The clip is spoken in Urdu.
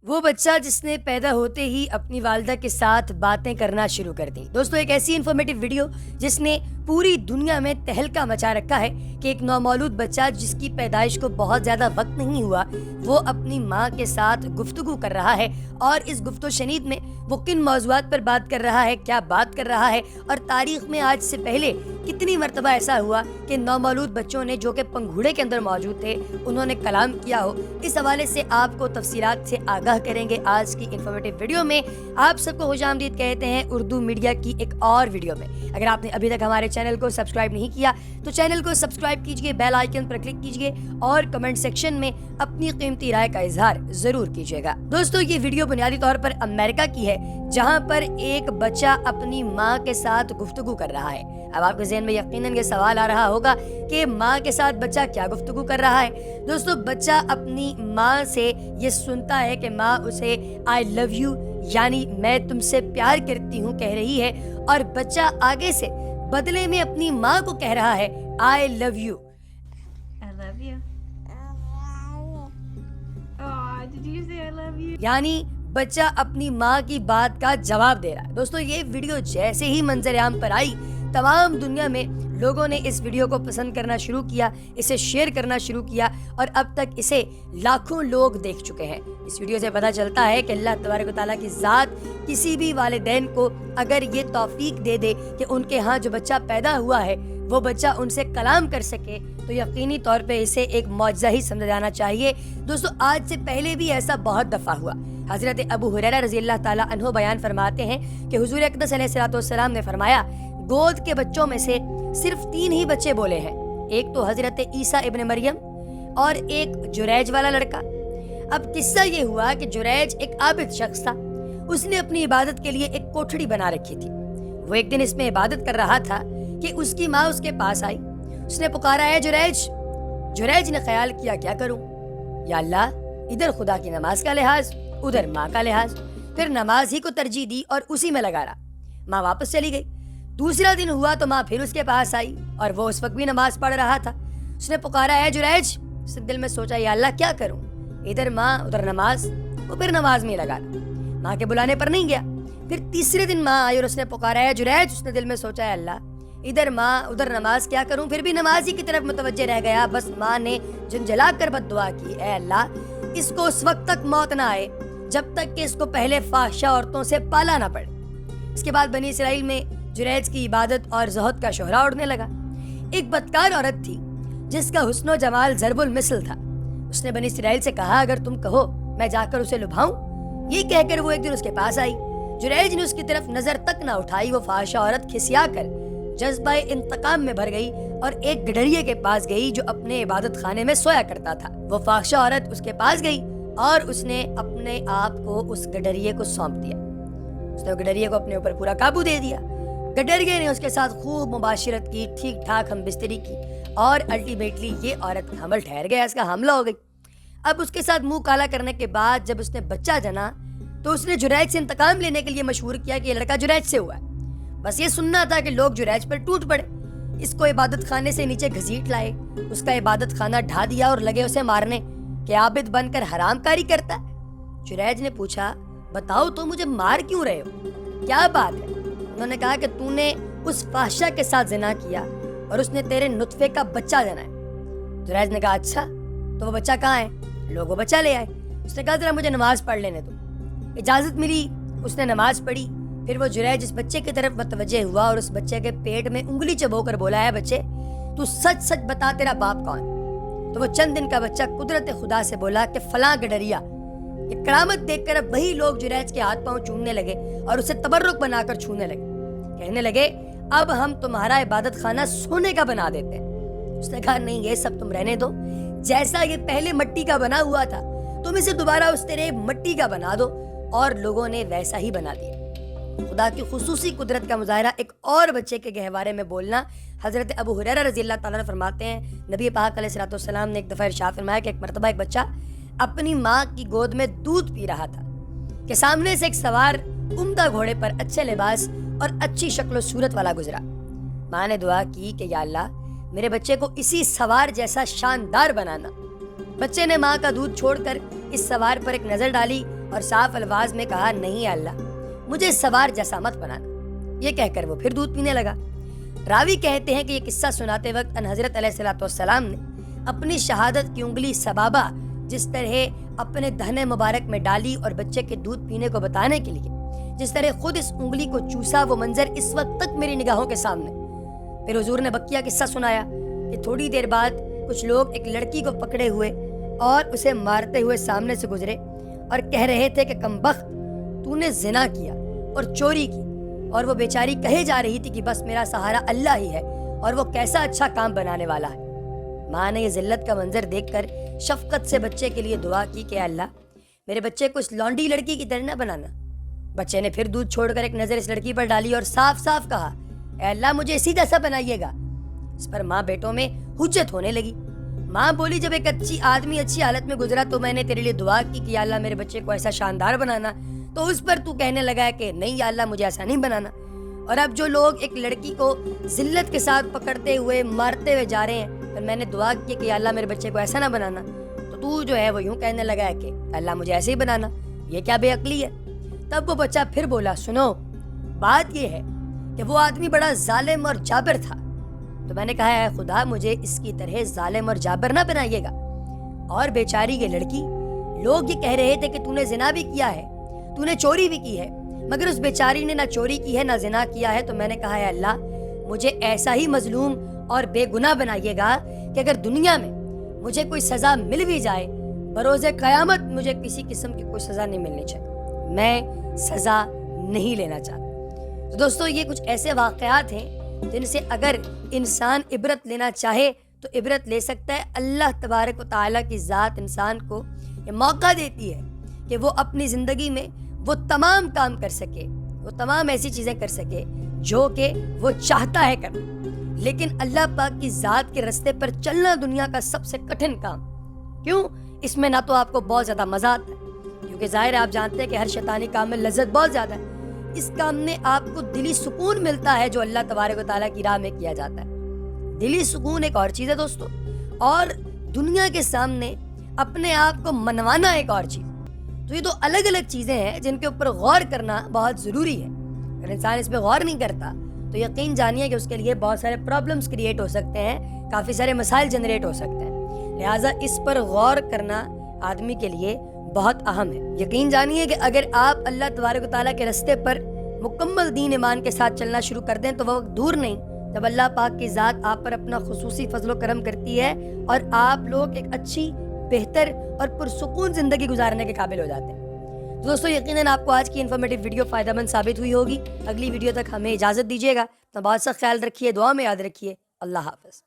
وہ بچہ جس نے پیدا ہوتے ہی اپنی والدہ کے ساتھ باتیں کرنا شروع کر دی۔ دوستو، ایک ایسی انفارمیٹیو ویڈیو جس نے پوری دنیا میں تہلکہ مچا رکھا ہے کہ ایک نومولود بچہ جس کی پیدائش کو بہت زیادہ وقت نہیں ہوا، وہ اپنی ماں کے ساتھ گفتگو کر رہا ہے، اور اس گفت و شنید میں وہ کن موضوعات پر بات کر رہا ہے، کیا بات کر رہا ہے، اور تاریخ میں آج سے پہلے کتنی مرتبہ ایسا ہوا کہ نومولود بچوں نے جو کہ پنگھوڑے کے اندر موجود تھے انہوں نے کلام کیا ہو۔ اس حوالے سے آپ کو تفصیلات سے آگاہ کریں گے آج کی انفارمیٹیو ویڈیو میں۔ آپ سب کو خوش آمدید کہتے ہیں اردو میڈیا کی ایک اور ویڈیو میں۔ اگر آپ نے ابھی تک ہمارے چینل کو سبسکرائب نہیں کیا تو چینل کو سبسکرائب کیجئے، بیل آئیکن پر کلک کیجئے اور کمنٹ سیکشن میں اپنی قیمتی رائے کا اظہار ضرور کیجئے گا۔ دوستو، یہ ویڈیو بنیادی طور پر امریکہ کی ہے، جہاں پر ایک بچہ اپنی ماں کے ساتھ گفتگو کر رہا ہے۔ اب آپ کے ذہن میں یقیناً یہ سوال آ رہا ہوگا کہ ماں کے ساتھ بچہ کیا گفتگو کر رہا ہے؟ دوستو، بچہ اپنی ماں سے یہ سنتا ہے کہ ماں اسے I love you یعنی میں تم سے پیار کرتی ہوں کہہ رہی ہے، اور بچہ آگے سے بدلے میں اپنی ماں کو کہہ رہا ہے I love you۔ I love you. Oh, did you say I love you? یعنی بچہ اپنی ماں کی بات کا جواب دے رہا ہے۔ دوستو، یہ ویڈیو جیسے ہی منظر عام پر آئی، تمام دنیا میں لوگوں نے اس ویڈیو کو پسند کرنا شروع کیا، اسے شیئر کرنا شروع کیا، اور اب تک اسے لاکھوں لوگ دیکھ چکے ہیں۔ اس ویڈیو سے پتہ چلتا ہے کہ اللہ تبارک و تعالیٰ کی ذات کسی بھی والدین کو اگر یہ توفیق دے دے کہ ان کے ہاں جو بچہ پیدا ہوا ہے وہ بچہ ان سے کلام کر سکے، تو یقینی طور پہ اسے ایک معجزہ ہی سمجھا جانا چاہیے۔ دوستو، آج سے پہلے بھی ایسا بہت دفعہ ہوا۔ حضرت ابو ہریرہ رضی اللہ تعالیٰ عنہ بیان فرماتے ہیں کہ حضور اقدس علیہ الصلوۃ والسلام نے فرمایا، گود کے بچوں میں سے صرف 3 ہی بچے بولے ہیں، ایک تو حضرت عیسیٰ ابن مریم اور ایک جریج والا لڑکا۔ اب قصہ یہ ہوا کہ جریج ایک عابد شخص تھا، اس نے اپنی عبادت کے لیے ایک کوٹھڑی بنا رکھی تھی۔ وہ ایک دن اس میں عبادت کر رہا تھا کہ اس کی ماں اس کے پاس آئی، اس نے پکارا ہے جریج۔ جریج نے خیال کیا کیا کروں، یا اللہ، ادھر خدا کی نماز کا لحاظ، ادھر ماں کا لحاظ، پھر نماز ہی کو ترجیح دی اور اسی میں لگا رہا۔ ماں واپس چلی گئی۔ دوسرا دن ہوا تو ماں پھر اس کے پاس آئی اور وہ اس وقت بھی نماز پڑھ رہا تھا۔ اس نے پکارا ہے جریج۔ اس نے دل میں سوچا، یا اللہ، کیا کروں، ادھر ماں ادھر نماز، وہ پھر نماز میں لگا رہا، ماں کے بلانے پر نہیں گیا۔ پھر تیسرے دن ماں آئی اور اس نے پکارا ہے جریج۔ اس نے دل میں سوچا، ہے اللہ، ادھر ماں ادھر نماز، کیا کروں، پھر بھی نماز ہی کی طرف متوجہ رہ گیا۔ بس ماں نے جھنجھلا کر بد دعا کی، اے اللہ، اس کو اس وقت تک موت نہ آئے جب تک کہ اس کو پہلے فاحشہ عورتوں سے پالا نہ پڑے۔ اس کے بعد بنی اسرائیل میں جریج کی عبادت اور زہد کا شہرہ اڑنے لگا۔ ایک بدکار عورت تھی جس کا حسن و جمال ضرب المثل تھا۔ اس نے بنی اسرائیل سے کہا، اگر تم کہو میں جا کر اسے لبھاؤں۔ یہ کہہ کر وہ ایک دن اس کے پاس آئی۔ جریج نے اس کی طرف نظر تک نہ اٹھائی۔ وہ فاحشہ عورت کھسیا کر جذبہ انتقام میں بھر گئی اور ایک گڈریے کے پاس گئی جو اپنے عبادت خانے میں سویا کرتا تھا۔ وہ فاحشہ عورت اس کے پاس گئی اور اس نے اپنے آپ کو اس گڈریے کو سونپ دیا۔ اس نے گڈریے کو اپنے اوپر پورا قابو دے دیا۔ گڈریے نے اس کے ساتھ خوب مباشرت کی، ٹھیک ٹھاک ہم بستری کی، اور الٹیمیٹلی یہ عورت حمل ٹھہر گیا، اس کا حملہ ہو گئی۔ اب اس کے ساتھ منہ کالا کرنے کے بعد جب اس نے بچہ جنا تو اس نے جریج سے انتقام لینے کے لیے مشہور کیا کہ یہ لڑکا جریج سے ہوا ہے۔ بس یہ سننا تھا کہ لوگ جریج پر ٹوٹ پڑے، اس کو عبادت خانے سے نیچے گھسیٹ لائے، اس کا عبادت خانہ ڈھا دیا اور لگے اسے مارنے کہ عابد بن کر حرام کاری کرتا ہے۔ جریج نے پوچھا، بتاؤ تو مجھے مار کیوں رہے ہو، کیا بات ہے؟ انہوں نے کہا کہ تو نے اس فاحشہ کے ساتھ زنا کیا اور اس نے تیرے نطفے کا بچہ جنا ہے۔ جریج نے کہا، اچھا تو وہ بچہ کہاں ہے؟ لوگ وہ بچہ لے آئے۔ اس نے کہا، ذرا مجھے نماز پڑھ لینے دو۔ اجازت ملی، اس نے نماز پڑھی۔ پھر وہ جریج اس بچے کی طرف متوجہ ہوا اور اس بچے کے پیٹ میں انگلی چبو کر بولا، ہے بچے، تو سچ سچ بتا تیرا باپ کون؟ تو وہ چند دن کا بچہ قدرت خدا سے بولا کہ فلاں گڈریا۔ یہ کرامت دیکھ کر اب وہی لوگ جریج کے ہاتھ پاؤں چومنے لگے اور اسے تبرک بنا کر چھونے لگے، کہنے لگے، اب ہم تمہارا عبادت خانہ سونے کا بنا دیتے ہیں۔ اس نے کہا، نہیں، یہ سب تم رہنے دو، جیسا یہ پہلے مٹی کا بنا ہوا تھا تم اسے دوبارہ اس طرح مٹی کا بنا دو، اور لوگوں نے ویسا ہی بنا دیا۔ خدا کی خصوصی قدرت کا مظاہرہ ایک اور بچے کے گہوارے میں بولنا۔ حضرت ابو ہریرہ رضی اللہ تعالیٰ عنہ فرماتے ہیں، نبی پاک علیہ الصلوۃ والسلام نے ایک دفعہ ارشاد فرمایا کہ ایک مرتبہ ایک بچہ اپنی ماں کی گود میں دودھ پی رہا تھا کہ سامنے سے ایک سوار عمدہ گھوڑے پر اچھے لباس اور اچھی شکل و صورت والا گزرا۔ ماں نے دعا کی کہ یا اللہ، میرے بچے کو اسی سوار جیسا شاندار بنانا۔ بچے نے ماں کا دودھ چھوڑ کر اس سوار پر ایک نظر ڈالی اور صاف الفاظ میں کہا نہیں اللہ مجھے سوار جیسا مت بنانا. یہ کہہ کر وہ پھر دودھ پینے لگا. راوی کہتے ہیں کہ یہ قصہ سناتے وقت ان حضرت علیہ الصلوۃ والسلام نے اپنی شہادت کی انگلی سبابہ جس طرح اپنے دہنے مبارک میں ڈالی اور بچے کے دودھ پینے کو بتانے کے لیے جس طرح خود اس انگلی کو چوسا، وہ منظر اس وقت تک میری نگاہوں کے سامنے. پھر حضور نے بقیہ قصہ سنایا کہ تھوڑی دیر بعد کچھ لوگ ایک لڑکی کو پکڑے ہوئے اور اسے مارتے ہوئے سامنے سے گزرے اور کہہ رہے تھے کہ کمبخت تو نے زنا کیا اور چوری کی، اور وہ بیچاری کہے جا رہی تھی کہ بس میرا سہارا اللہ ہی ہے اور وہ کیسا اچھا کام بنانے والا ہے. ماں نے یہ ذلت کا منظر دیکھ کر شفقت سے بچے کے لیے دعا کی کہ اللہ میرے بچے کو اس لونڈی لڑکی کی طرح نہ بنانا. بچے نے پھر دودھ چھوڑ کر ایک نظر اس لڑکی پر ڈالی اور صاف صاف کہا اے اللہ مجھے اسی جیسا بنائیے گا. اس پر ماں بیٹوں میں حجت ہونے لگی. ماں بولی جب ایک اچھی آدمی اچھی حالت میں گزرا تو میں نے تیرے لیے دعا کی کہ یا اللہ میرے بچے کو ایسا شاندار بنانا، تو اس پر تو کہنے لگا ہے کہ نہیں یا اللہ مجھے ایسا نہیں بنانا. اور اب جو لوگ ایک لڑکی کو ذلت کے ساتھ پکڑتے ہوئے مارتے ہوئے جا رہے ہیں، پھر میں نے دعا کی کہ یا اللہ میرے بچے کو ایسا نہ بنانا، تو جو ہے وہ یوں کہنے لگا ہے کہ اللہ مجھے ایسے ہی بنانا. یہ کیا بے عقلی ہے. تب وہ بچہ پھر بولا سنو بات یہ ہے کہ وہ آدمی بڑا ظالم اور جابر تھا. تو میں نے کہا اے خدا مجھے اس کی طرح ظالم اور جابر نہ بنائیے گا. اور بیچاری یہ لڑکی، لوگ یہ کہہ رہے تھے کہ تو نے زنا بھی کیا ہے، تو نے چوری بھی کی ہے، مگر اس بیچاری نے نہ چوری کی ہے نہ زنا کیا ہے. تو میں نے کہا اے اللہ مجھے ایسا ہی مظلوم اور بے گناہ بنائیے گا کہ اگر دنیا میں مجھے کوئی سزا مل بھی جائے، بروز قیامت مجھے کسی قسم کی کوئی سزا نہیں ملنی چاہیے. میں سزا نہیں لینا چاہتا. تو دوستو یہ کچھ ایسے واقعات ہیں جن سے اگر انسان عبرت لینا چاہے تو عبرت لے سکتا ہے. اللہ تبارک و تعالیٰ کی ذات انسان کو یہ موقع دیتی ہے کہ وہ اپنی زندگی میں وہ تمام کام کر سکے، وہ تمام ایسی چیزیں کر سکے جو کہ وہ چاہتا ہے کرنا. لیکن اللہ پاک کی ذات کے رستے پر چلنا دنیا کا سب سے کٹھن کام. کیوں؟ اس میں نہ تو آپ کو بہت زیادہ مزہ آتا ہے، کیونکہ ظاہر ہے آپ جانتے ہیں کہ ہر شیطانی کام میں لذت بہت زیادہ ہے. اس کام میں آپ کو دلی سکون ملتا ہے جو اللہ تبارک و تعالیٰ کی راہ میں کیا جاتا ہے. دلی سکون ایک اور چیز ہے دوستو، اور دنیا کے سامنے اپنے آپ کو منوانا ایک اور چیز. تو یہ دو الگ الگ چیزیں ہیں جن کے اوپر غور کرنا بہت ضروری ہے. اگر انسان اس پہ غور نہیں کرتا تو یقین جانیے کہ اس کے لیے بہت سارے پرابلمز کریٹ ہو سکتے ہیں، کافی سارے مسائل جنریٹ ہو سکتے ہیں. لہٰذا اس پر غور کرنا آدمی کے لیے بہت اہم ہے. یقین جانیے کہ اگر آپ اللہ تبارک و تعالیٰ کے رستے پر مکمل دین ایمان کے ساتھ چلنا شروع کر دیں تو وہ وقت دور نہیں جب اللہ پاک کی ذات آپ پر اپنا خصوصی فضل و کرم کرتی ہے اور آپ لوگ ایک اچھی، بہتر اور پرسکون زندگی گزارنے کے قابل ہو جاتے ہیں. تو دوستو یقیناً آپ کو آج کی انفارمیٹیو ویڈیو فائدہ مند ثابت ہوئی ہوگی. اگلی ویڈیو تک ہمیں اجازت دیجیے گا. تو بہت سا خیال رکھیے، دعا میں یاد رکھیے. اللہ حافظ.